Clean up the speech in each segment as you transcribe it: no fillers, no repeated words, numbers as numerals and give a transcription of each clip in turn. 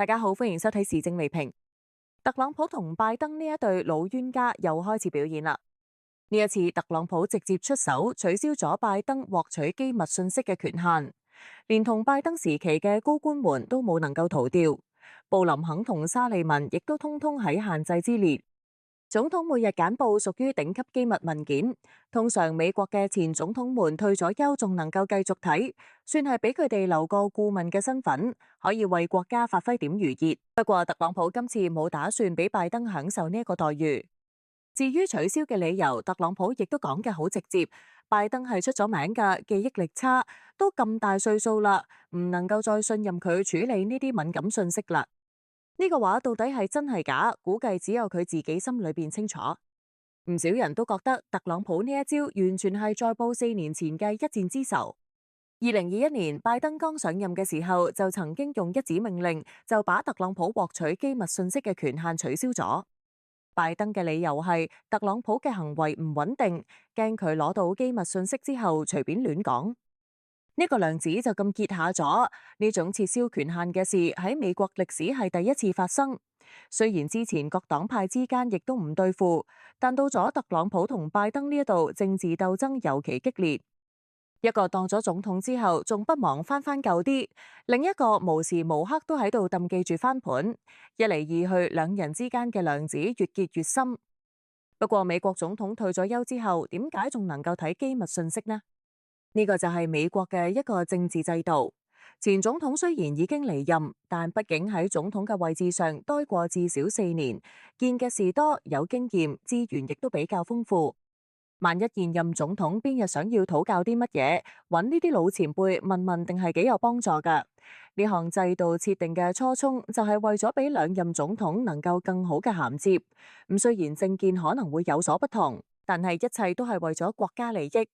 大家好，歡迎收睇時政微評。特朗普同拜登呢一對老冤家又開始表演啦。呢一次，特朗普直接出手取消咗拜登獲取機密信息嘅權限，連同拜登時期嘅高官們都冇能夠逃掉。布林肯同沙利文亦都通通喺限制之列。總統每日簡報屬於頂級機密文件，通常美國嘅前總統們退咗休仲能夠繼續睇，算係俾佢哋留個顧問嘅身份，可以為國家發揮點餘熱。不過特朗普今次冇打算俾拜登享受呢一個待遇。至於取消嘅理由，特朗普亦都講嘅好直接，拜登係出咗名㗎，記憶力差，都咁大歲數啦，唔能夠再信任佢處理呢啲敏感信息啦。呢個話到底係真係假？估計只有佢自己心裏邊清楚。唔少人都覺得特朗普呢一招完全係再報4年前嘅一箭之仇。2021年拜登剛上任嘅時候，就曾經用一紙命令就把特朗普獲取機密信息嘅權限取消咗。拜登嘅理由係特朗普嘅行為唔穩定，驚佢攞到機密信息之後隨便亂講。呢個梁子就咁結下咗，呢種撤銷權限嘅事喺美國歷史係第一次發生。雖然之前各黨派之間亦都唔對付，但到咗特朗普同拜登呢一度，政治鬥爭尤其激烈。一個當咗總統之後，仲不忘翻舊啲；另一個無時無刻都喺度惦記住翻盤。一嚟二去，兩人之間嘅梁子越結越深。不過美國總統退咗休之後，點解仲能夠睇機密信息呢？呢個就係美國嘅一個政治制度。前總統雖然已經離任，但畢竟喺總統嘅位置上待過至少4年，見嘅事多，有經驗，資源亦都比較豐富。萬一現任總統邊日想要討教啲乜嘢，揾呢啲老前輩問問，定係幾有幫助㗎。呢項制度設定嘅初衷就係為咗俾兩任總統能夠更好嘅銜接。咁雖然政見可能會有所不同，但係一切都係為咗國家利益。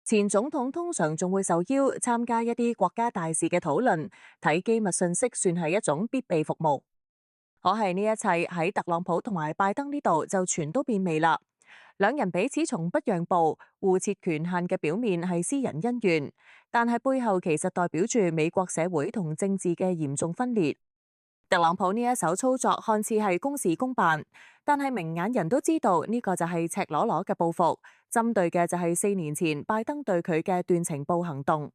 前總統通常仲會受邀參加一啲國家大事嘅討論，睇機密信息算係一種必備服務。可係呢一切喺特朗普同埋拜登呢度就全都變味啦。兩人彼此從不讓步，互設權限嘅表面係私人恩怨，但係背後其實代表住美國社會同政治嘅嚴重分裂。特朗普呢一手操作看似係公事公辦，但係明眼人都知道呢個就係赤裸裸嘅報復，針對嘅就係4年前拜登對佢嘅斷情報行動。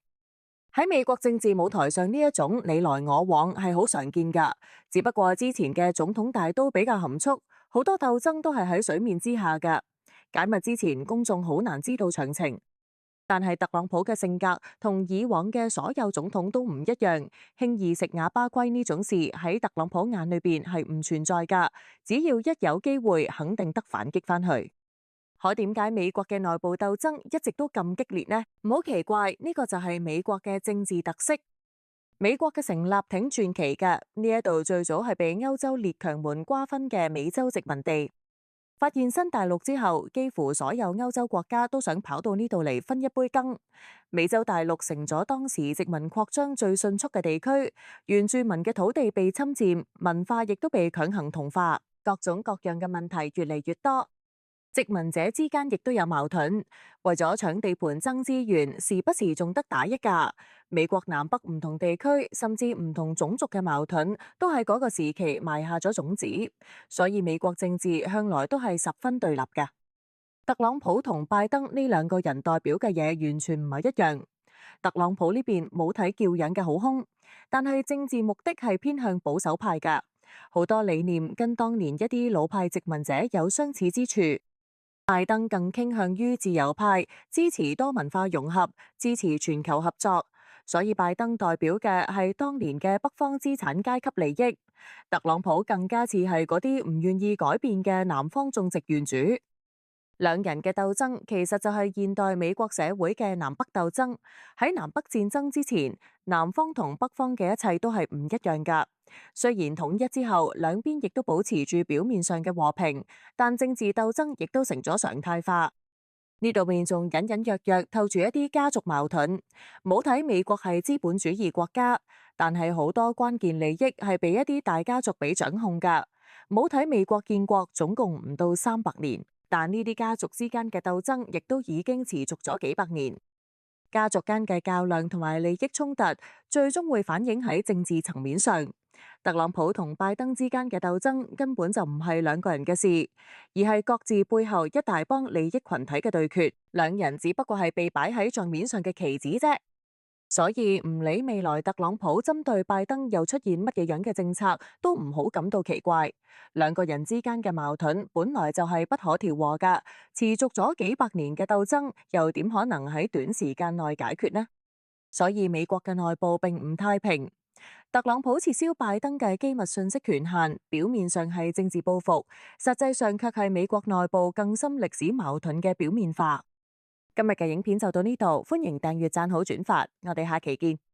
喺美國政治舞台上，呢一種你來我往係好常見㗎，只不過之前嘅總統大都比較含蓄，好多鬥爭都係喺水面之下㗎。解密之前，公眾好難知道詳情。但係特朗普嘅性格同以往嘅所有總統都唔一樣，輕易食啞巴虧呢種事喺特朗普眼裏邊係唔存在㗎。只要一有機會，肯定得反擊返去。可點解美國嘅內部鬥爭一直都咁激烈呢？唔好奇怪，呢個就係美國嘅政治特色。美國嘅成立挺傳奇嘅，呢一度最早係被歐洲列強們瓜分嘅美洲殖民地。發現新大陸之後，幾乎所有歐洲國家都想跑到呢度嚟分一杯羹。美洲大陸成咗當時殖民擴張最迅速嘅地區，原住民嘅土地被侵佔，文化亦都被強行同化，各種各樣嘅問題越嚟越多。殖民者之間亦都有矛盾，為咗搶地盤爭資源，時不時仲得打一架。美國南北唔同地區，甚至唔同種族嘅矛盾，都喺嗰個時期埋下咗種子。所以美國政治向來都係十分對立嘅。特朗普同拜登呢兩個人代表嘅嘢完全唔係一樣。特朗普呢邊冇睇教養嘅好兇，但係政治目的係偏向保守派㗎，好多理念跟當年一啲老派殖民者有相似之處。拜登更傾向於自由派，支持多文化融合，支持全球合作，所以拜登代表嘅係當年嘅北方資產階級利益。特朗普更加似係嗰啲唔願意改變嘅南方種植園主。兩人嘅鬥爭其實就係現代美國社會嘅南北鬥爭。喺南北戰爭之前，南方同北方嘅一切都係唔一樣㗎。雖然統一之後，兩邊亦都保持住表面上嘅和平，但政治鬥爭亦都成咗常態化。呢度面仲隱隱約約透住一啲家族矛盾。冇睇美國係資本主義國家，但係好多關鍵利益係被一啲大家族俾掌控㗎。冇睇美國建國總共唔到300年，但呢啲家族之間嘅鬥爭亦都已經持續咗幾百年。家族間嘅較量同埋利益衝突，最終會反映喺政治層面上。特朗普同拜登之間嘅鬥爭根本就唔係兩個人嘅事，而係各自背後一大幫利益群體嘅對決。兩人只不過係被擺喺帳面上嘅棋子啫。所以唔理未來特朗普針對拜登又出現乜嘢樣嘅政策，都唔好感到奇怪。兩個人之間嘅矛盾本來就係不可調和㗎，持續咗幾百年嘅鬥爭，又點可能喺短時間內解決呢？所以美國嘅內部並唔太平。特朗普撤銷拜登嘅機密信息權限，表面上係政治報復，實際上卻係美國內部更深歷史矛盾嘅表面化。今日嘅影片就到呢度，歡迎訂閱、讚好、轉發，我哋下期見。